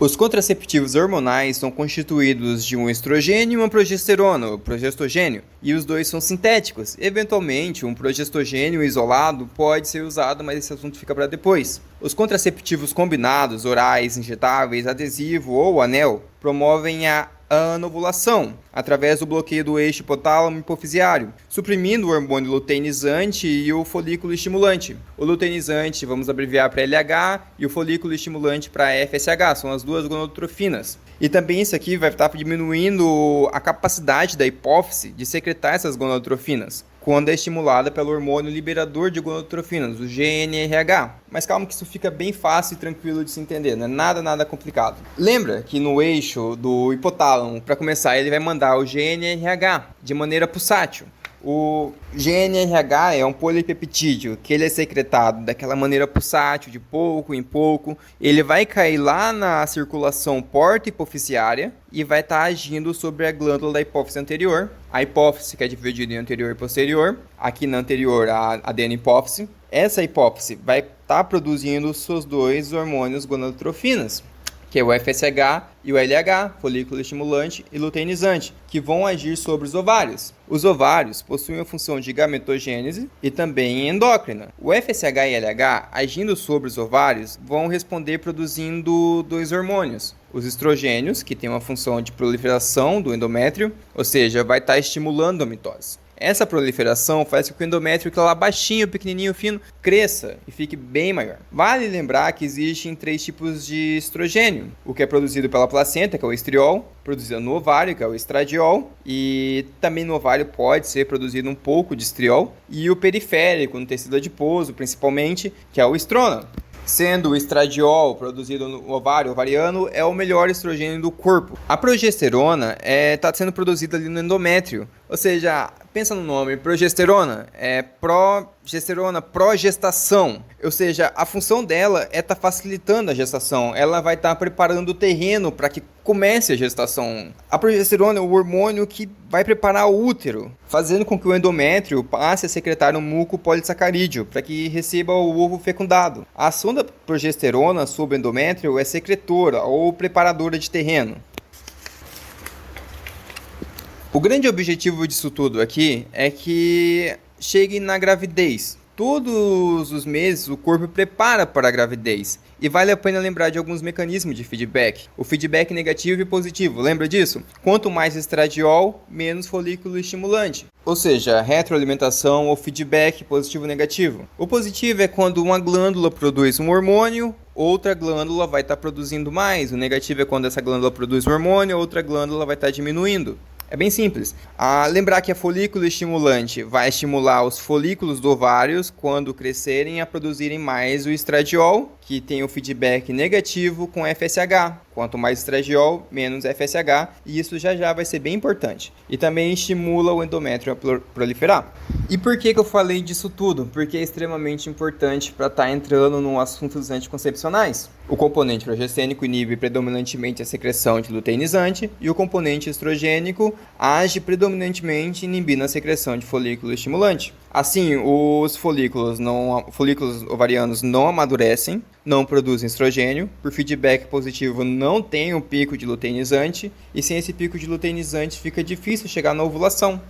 Os contraceptivos hormonais são constituídos de um estrogênio e uma progesterona, o progestogênio, e os dois são sintéticos. Eventualmente, um progestogênio isolado pode ser usado, mas esse assunto fica para depois. Os contraceptivos combinados, orais, injetáveis, adesivo ou anel, promovem a anovulação, através do bloqueio do eixo hipotálamo-hipofisiário, suprimindo o hormônio luteinizante e o folículo estimulante. O luteinizante, vamos abreviar para LH, e o folículo estimulante para FSH, são as duas gonadotrofinas. E também isso aqui vai estar diminuindo a capacidade da hipófise de secretar essas gonadotrofinas, quando é estimulada pelo hormônio liberador de gonadotrofinas, o GnRH. Mas calma que isso fica bem fácil e tranquilo de se entender, não é nada complicado. Lembra que no eixo do hipotálamo, para começar, ele vai mandar o GnRH de maneira pulsátil. O GnRH é um polipeptídeo que ele é secretado daquela maneira pulsátil, de pouco em pouco. Ele vai cair lá na circulação porta-hipofisiária e vai estar agindo sobre a glândula da hipófise anterior. A hipófise, que é dividida em anterior e posterior. Aqui na anterior, a adenohipófise. Essa hipófise vai estar produzindo os seus dois hormônios gonadotrofinas, que é o FSH e o LH, folículo estimulante e luteinizante, que vão agir sobre os ovários. Os ovários possuem a função de gametogênese e também endócrina. O FSH e LH, agindo sobre os ovários, vão responder produzindo dois hormônios. Os estrogênios, que têm uma função de proliferação do endométrio, ou seja, vai estar estimulando a mitose. Essa proliferação faz com que o endométrio, que é lá baixinho, pequenininho, fino, cresça e fique bem maior. Vale lembrar que existem 3 tipos de estrogênio. O que é produzido pela placenta, que é o estriol, produzido no ovário, que é o estradiol, e também no ovário pode ser produzido um pouco de estriol, e o periférico, no tecido adiposo, principalmente, que é o estrona. Sendo o estradiol produzido no ovário ovariano é o melhor estrogênio do corpo. A progesterona está sendo produzida ali no endométrio. Ou seja, pensa no nome, progesterona, progestação. Ou seja, a função dela é estar facilitando a gestação. Ela vai estar preparando o terreno para que comece a gestação. A progesterona é o hormônio que vai preparar o útero, fazendo com que o endométrio passe a secretar um muco polissacarídeo para que receba o ovo fecundado. A ação da progesterona sobre o endométrio é secretora ou preparadora de terreno. O grande objetivo disso tudo aqui é que chegue na gravidez. Todos os meses o corpo prepara para a gravidez. E vale a pena lembrar de alguns mecanismos de feedback. O feedback negativo e positivo, lembra disso? Quanto mais estradiol, menos folículo estimulante. Ou seja, retroalimentação ou feedback positivo e negativo. O positivo é quando uma glândula produz um hormônio, outra glândula vai estar produzindo mais. O negativo é quando essa glândula produz um hormônio, outra glândula vai estar diminuindo. É bem simples. Lembrar que a folículo estimulante vai estimular os folículos do ovário quando crescerem a produzirem mais o estradiol, que tem o feedback negativo com FSH. Quanto mais estradiol, menos FSH, e isso já vai ser bem importante. E também estimula o endométrio a proliferar. E por que eu falei disso tudo? Porque é extremamente importante para estar entrando no assunto dos anticoncepcionais. O componente progestênico inibe predominantemente a secreção de luteinizante e o componente estrogênico age predominantemente inibindo a secreção de folículo estimulante. Assim, os folículos ovarianos não amadurecem, não produzem estrogênio, por feedback positivo não tem um pico de luteinizante, e sem esse pico de luteinizante fica difícil chegar na ovulação.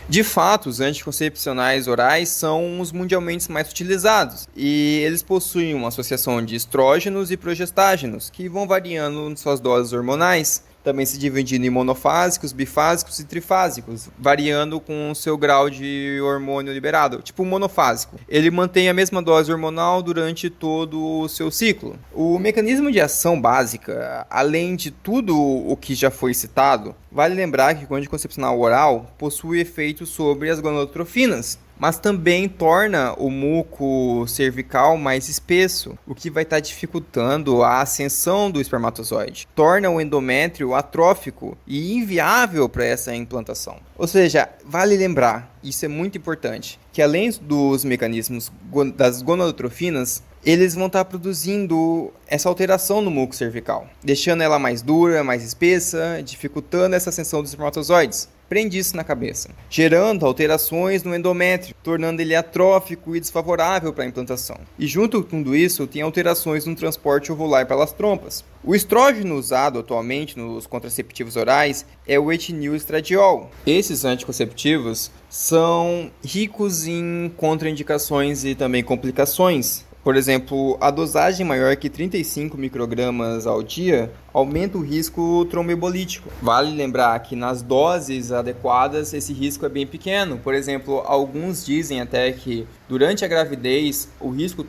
De fato, os anticoncepcionais orais são os mundialmente mais utilizados, e eles possuem uma associação de estrógenos e progestágenos, que vão variando em suas doses hormonais, também se dividindo em monofásicos, bifásicos e trifásicos, variando com o seu grau de hormônio liberado. Tipo monofásico, ele mantém a mesma dose hormonal durante todo o seu ciclo. O mecanismo de ação básica, além de tudo o que já foi citado, vale lembrar que o anticoncepcional oral possui efeitos sobre as gonadotrofinas, mas também torna o muco cervical mais espesso, o que vai estar dificultando a ascensão do espermatozoide. Torna o endométrio atrófico e inviável para essa implantação. Ou seja, vale lembrar, isso é muito importante, que além dos mecanismos das gonadotrofinas, eles vão estar produzindo essa alteração no muco cervical, deixando ela mais dura, mais espessa, dificultando essa ascensão dos espermatozoides. Prende isso na cabeça, gerando alterações no endométrio, tornando ele atrófico e desfavorável para a implantação. E junto com tudo isso, tem alterações no transporte ovular pelas trompas. O estrógeno usado atualmente nos contraceptivos orais é o etilneestradiol. Esses anticonceptivos são ricos em contraindicações e também complicações. Por exemplo, a dosagem maior que 35 microgramas ao dia aumenta o risco tromboembolítico. Vale lembrar que nas doses adequadas esse risco é bem pequeno. Por exemplo, alguns dizem até que durante a gravidez o risco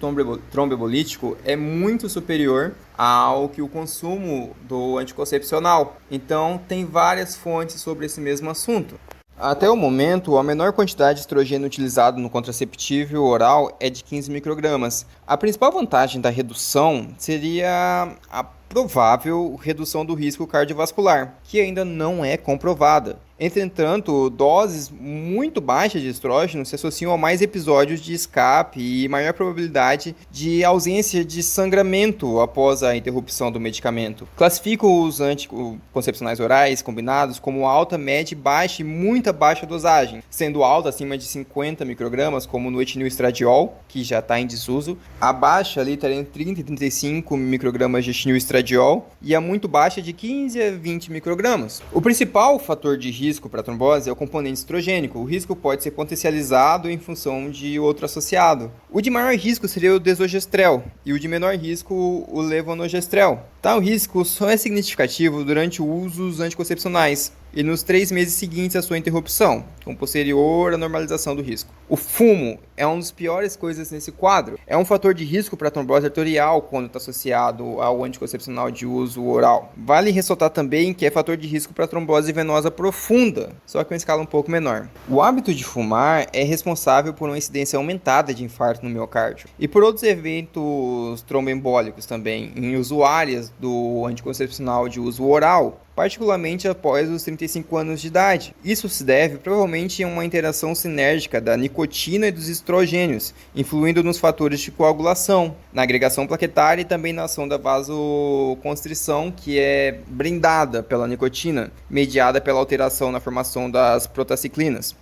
tromboembolítico é muito superior ao que o consumo do anticoncepcional. Então, tem várias fontes sobre esse mesmo assunto. Até o momento, a menor quantidade de estrogênio utilizado no contraceptivo oral é de 15 microgramas. A principal vantagem da redução seria a provável redução do risco cardiovascular, que ainda não é comprovada. Entretanto, doses muito baixas de estrógeno se associam a mais episódios de escape e maior probabilidade de ausência de sangramento após a interrupção do medicamento. Classifico os anticoncepcionais orais combinados como alta, média, baixa e muita baixa dosagem, sendo alta acima de 50 microgramas, como no etilneestradiol, que já está em desuso. A baixa ali está entre 30 e 35 microgramas de etilneestradiol e a muito baixa de 15 a 20 microgramas. O principal fator de risco para a trombose é o componente estrogênico. O risco pode ser potencializado em função de outro associado. O de maior risco seria o desogestrel e o de menor risco o levonorgestrel. Tal risco só é significativo durante o uso dos anticoncepcionais e nos 3 meses seguintes à sua interrupção, com posterior à normalização do risco. O fumo é uma das piores coisas nesse quadro. É um fator de risco para a trombose arterial quando está associado ao anticoncepcional de uso oral. Vale ressaltar também que é fator de risco para a trombose venosa profunda, só que em uma escala um pouco menor. O hábito de fumar é responsável por uma incidência aumentada de infarto no miocárdio e por outros eventos tromboembólicos também em usuárias do anticoncepcional de uso oral, particularmente após os 35 anos de idade. Isso se deve provavelmente a uma interação sinérgica da nicotina e dos estrogênios, influindo nos fatores de coagulação, na agregação plaquetária e também na ação da vasoconstrição, que é brindada pela nicotina, mediada pela alteração na formação das protaciclinas.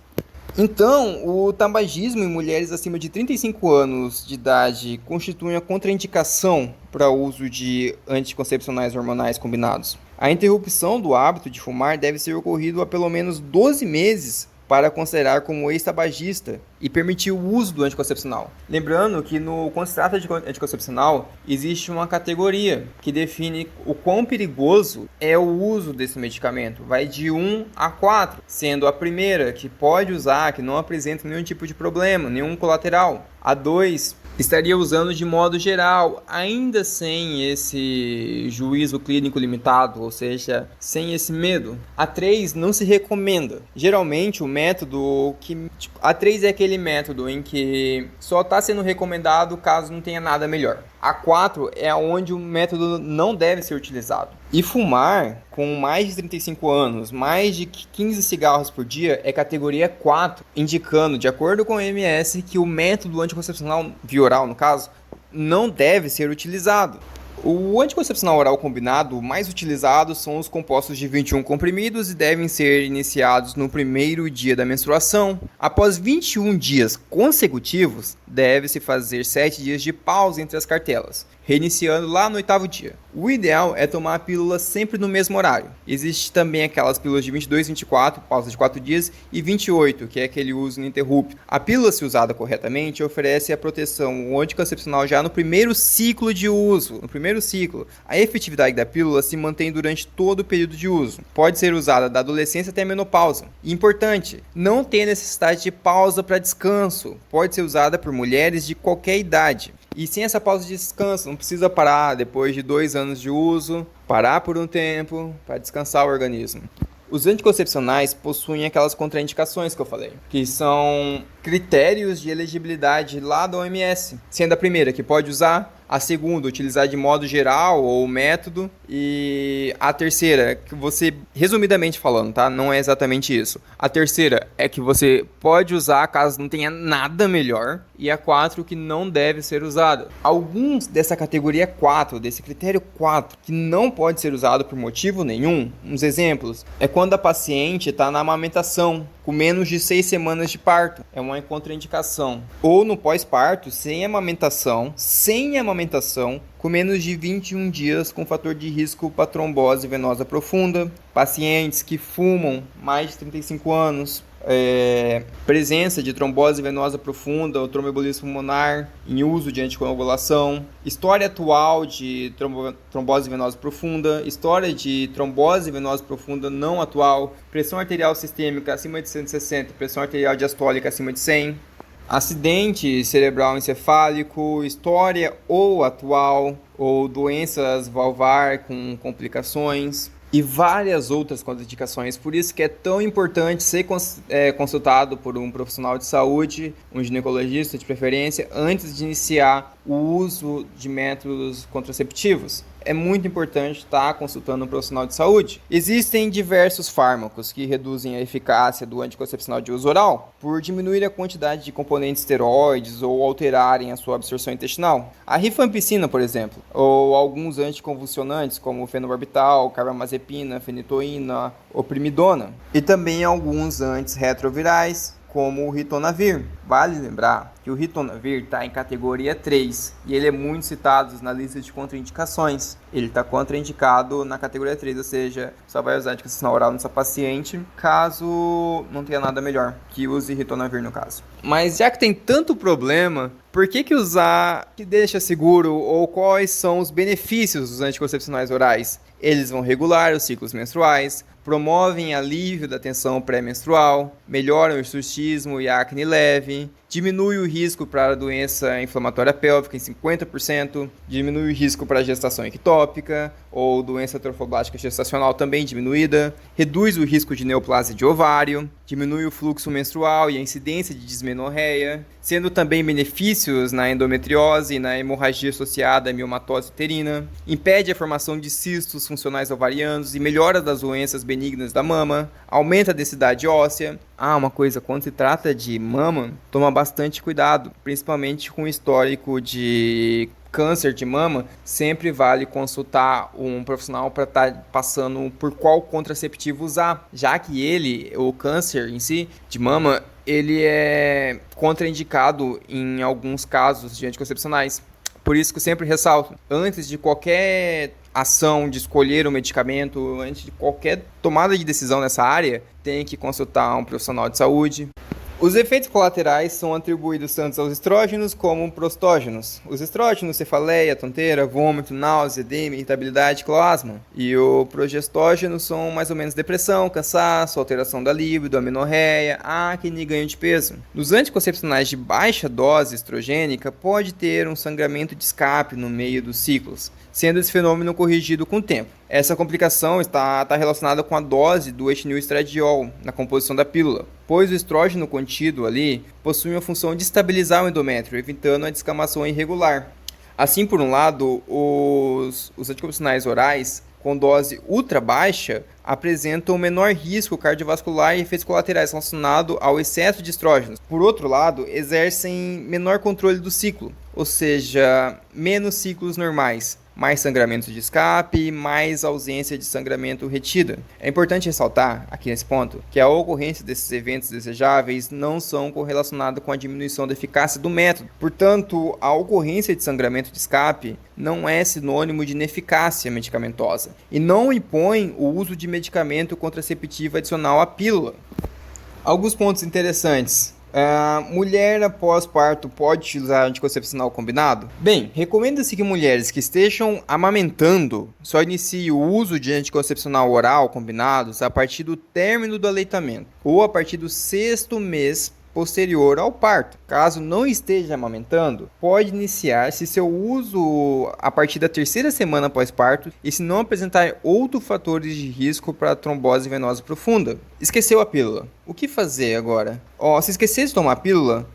Então, o tabagismo em mulheres acima de 35 anos de idade constitui uma contraindicação para o uso de anticoncepcionais hormonais combinados. A interrupção do hábito de fumar deve ser ocorrido há pelo menos 12 meses para considerar como ex-tabagista e permitir o uso do anticoncepcional. Lembrando que quando se trata de anticoncepcional, existe uma categoria que define o quão perigoso é o uso desse medicamento. Vai de 1 a 4, sendo a primeira que pode usar, que não apresenta nenhum tipo de problema, nenhum colateral. A 2 estaria usando de modo geral, ainda sem esse juízo clínico limitado, ou seja, sem esse medo. A 3 não se recomenda. Geralmente o método a 3 é aquele método em que só está sendo recomendado caso não tenha nada melhor. A 4 é onde o método não deve ser utilizado. E fumar com mais de 35 anos, mais de 15 cigarros por dia é categoria 4, indicando, de acordo com o OMS, que o método anticoncepcional via oral, no caso, não deve ser utilizado. O anticoncepcional oral combinado mais utilizado são os compostos de 21 comprimidos e devem ser iniciados no primeiro dia da menstruação. Após 21 dias consecutivos, deve-se fazer 7 dias de pausa entre as cartelas, reiniciando lá no 8º dia. O ideal é tomar a pílula sempre no mesmo horário. Existe também aquelas pílulas de 22, 24, pausa de 4 dias, e 28, que é aquele uso ininterrupto. A pílula, se usada corretamente, oferece a proteção anticoncepcional já no primeiro ciclo de uso. No primeiro ciclo, a efetividade da pílula se mantém durante todo o período de uso. Pode ser usada da adolescência até a menopausa. E importante, não tem necessidade de pausa para descanso. Pode ser usada por mulheres de qualquer idade. E sem essa pausa de descanso, não precisa parar depois de 2 anos de uso, parar por um tempo para descansar o organismo. Os anticoncepcionais possuem aquelas contraindicações que eu falei, que são critérios de elegibilidade lá da OMS, sendo a primeira que pode usar, A segunda, utilizar de modo geral ou método. E a terceira, que você, resumidamente falando, tá? Não é exatamente isso. A terceira é que você pode usar caso não tenha nada melhor. E a 4, que não deve ser usada. Alguns dessa categoria 4, desse critério 4, que não pode ser usado por motivo nenhum. Uns exemplos, é quando a paciente está na amamentação, com menos de 6 semanas de parto. É uma contraindicação. Ou no pós-parto, sem amamentação, com menos de 21 dias, com fator de risco para trombose venosa profunda. Pacientes que fumam mais de 35 anos. Presença de trombose venosa profunda ou tromboembolismo pulmonar em uso de anticoagulação, história atual de trombose venosa profunda, história de trombose venosa profunda não atual, pressão arterial sistêmica acima de 160, pressão arterial diastólica acima de 100, acidente cerebral encefálico, história ou atual, ou doenças valvar com complicações, e várias outras contraindicações. Por isso que é tão importante ser consultado por um profissional de saúde, um ginecologista de preferência, antes de iniciar o uso de métodos contraceptivos. É muito importante estar consultando um profissional de saúde. Existem diversos fármacos que reduzem a eficácia do anticoncepcional de uso oral por diminuir a quantidade de componentes esteroides ou alterarem a sua absorção intestinal. A rifampicina, por exemplo, ou alguns anticonvulsionantes como fenobarbital, carbamazepina, fenitoína, oprimidona. E também alguns antirretrovirais, como o ritonavir. Vale lembrar que o ritonavir está em categoria 3 e ele é muito citado na lista de contraindicações. Ele está contraindicado na categoria 3, ou seja, só vai usar anticoncepcional oral nessa paciente caso não tenha nada melhor, que use ritonavir no caso. Mas já que tem tanto problema, por que usar que deixa seguro, ou quais são os benefícios dos anticoncepcionais orais? Eles vão regular os ciclos menstruais, promovem alívio da tensão pré-menstrual, melhoram o hirsutismo e a acne leve, diminui o risco para a doença inflamatória pélvica em 50%, diminui o risco para a gestação ectópica ou doença trofoblástica gestacional também diminuída, reduz o risco de neoplasia de ovário, diminui o fluxo menstrual e a incidência de dismenorreia, sendo também benefícios na endometriose e na hemorragia associada à miomatose uterina, impede a formação de cistos funcionais ovarianos e melhora das doenças benignas da mama, aumenta a densidade óssea. Uma coisa, quando se trata de mama, toma bastante cuidado, principalmente com o histórico de câncer de mama, sempre vale consultar um profissional para estar passando por qual contraceptivo usar, já que o câncer em si, de mama, ele é contraindicado em alguns casos de anticoncepcionais. Por isso que eu sempre ressalto, antes de qualquer ação de escolher um medicamento, antes de qualquer tomada de decisão nessa área, tem que consultar um profissional de saúde. Os efeitos colaterais são atribuídos tanto aos estrógenos como prostógenos. Os estrógenos, cefaleia, tonteira, vômito, náusea, edema, irritabilidade, cloasma. E o progestógeno são mais ou menos depressão, cansaço, alteração da libido, amenorreia, acne e ganho de peso. Nos anticoncepcionais de baixa dose estrogênica, pode ter um sangramento de escape no meio dos ciclos, sendo esse fenômeno corrigido com o tempo. Essa complicação está relacionada com a dose do etinilestradiol na composição da pílula, pois o estrógeno contido ali possui a função de estabilizar o endométrio, evitando a descamação irregular. Assim, por um lado, os anticoncepcionais orais com dose ultra baixa apresentam menor risco cardiovascular e efeitos colaterais relacionados ao excesso de estrógenos. Por outro lado, exercem menor controle do ciclo, ou seja, menos ciclos normais, mais sangramento de escape, mais ausência de sangramento retida. É importante ressaltar, aqui nesse ponto, que a ocorrência desses eventos desejáveis não são correlacionados com a diminuição da eficácia do método. Portanto, a ocorrência de sangramento de escape não é sinônimo de ineficácia medicamentosa e não impõe o uso de medicamento contraceptivo adicional à pílula. Alguns pontos interessantes. Mulher após parto pode utilizar anticoncepcional combinado? Bem, recomenda-se que mulheres que estejam amamentando só iniciem o uso de anticoncepcional oral combinados a partir do término do aleitamento ou a partir do 6º mês posterior ao parto. Caso não esteja amamentando, pode iniciar-se seu uso a partir da 3ª semana após parto e se não apresentar outros fatores de risco para trombose venosa profunda. Esqueceu a pílula. O que fazer agora? Se esquecer de tomar a pílula,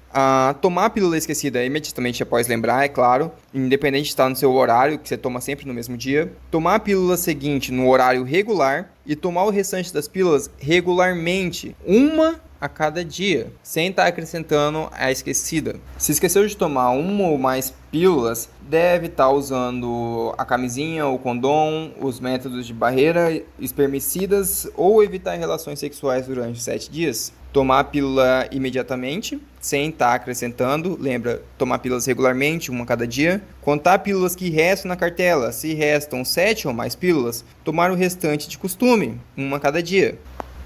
Tomar a pílula esquecida imediatamente após lembrar, é claro, independente de estar no seu horário, que você toma sempre no mesmo dia. Tomar a pílula seguinte no horário regular e tomar o restante das pílulas regularmente, uma a cada dia, sem estar acrescentando a esquecida. Se esqueceu de tomar uma ou mais pílulas, deve estar usando a camisinha, o condom, os métodos de barreira, espermicidas ou evitar relações sexuais durante 7 dias. Tomar a pílula imediatamente, sem estar acrescentando. Lembra, tomar pílulas regularmente, uma a cada dia. Contar pílulas que restam na cartela. Se restam 7 ou mais pílulas, tomar o restante de costume, uma a cada dia.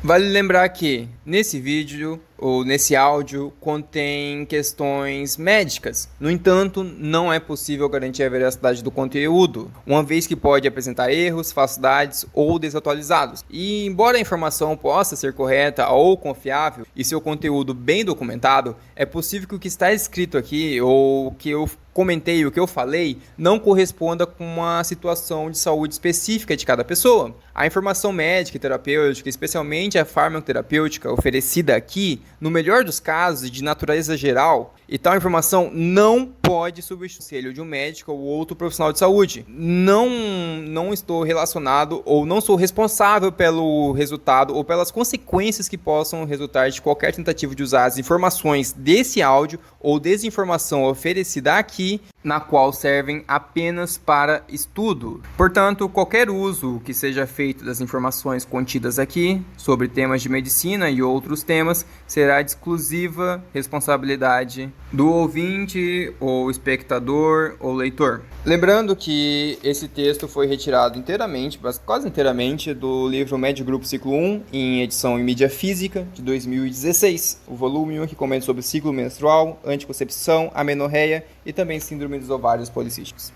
Vale lembrar que nesse vídeo ou nesse áudio contém questões médicas. No entanto, não é possível garantir a veracidade do conteúdo, uma vez que pode apresentar erros, falsidades ou desatualizados. E embora a informação possa ser correta ou confiável e seu conteúdo bem documentado, é possível que o que está escrito aqui ou que eu comentei, o que eu falei, não corresponda com uma situação de saúde específica de cada pessoa. A informação médica e terapêutica, especialmente a farmacoterapêutica oferecida aqui, no melhor dos casos, de natureza geral, e tal informação não pode substituir o conselho de um médico ou outro profissional de saúde. Não estou relacionado ou não sou responsável pelo resultado ou pelas consequências que possam resultar de qualquer tentativa de usar as informações desse áudio ou desinformação oferecida aqui, na qual servem apenas para estudo. Portanto, qualquer uso que seja feito das informações contidas aqui sobre temas de medicina e outros temas será de exclusiva responsabilidade do ouvinte ou espectador ou leitor. Lembrando que esse texto foi retirado inteiramente, quase inteiramente, do livro Med Group Ciclo 1, em edição em mídia física, de 2016. O volume 1 que comenta sobre ciclo menstrual, anticoncepção, amenorreia e também síndrome dos ovários policísticos.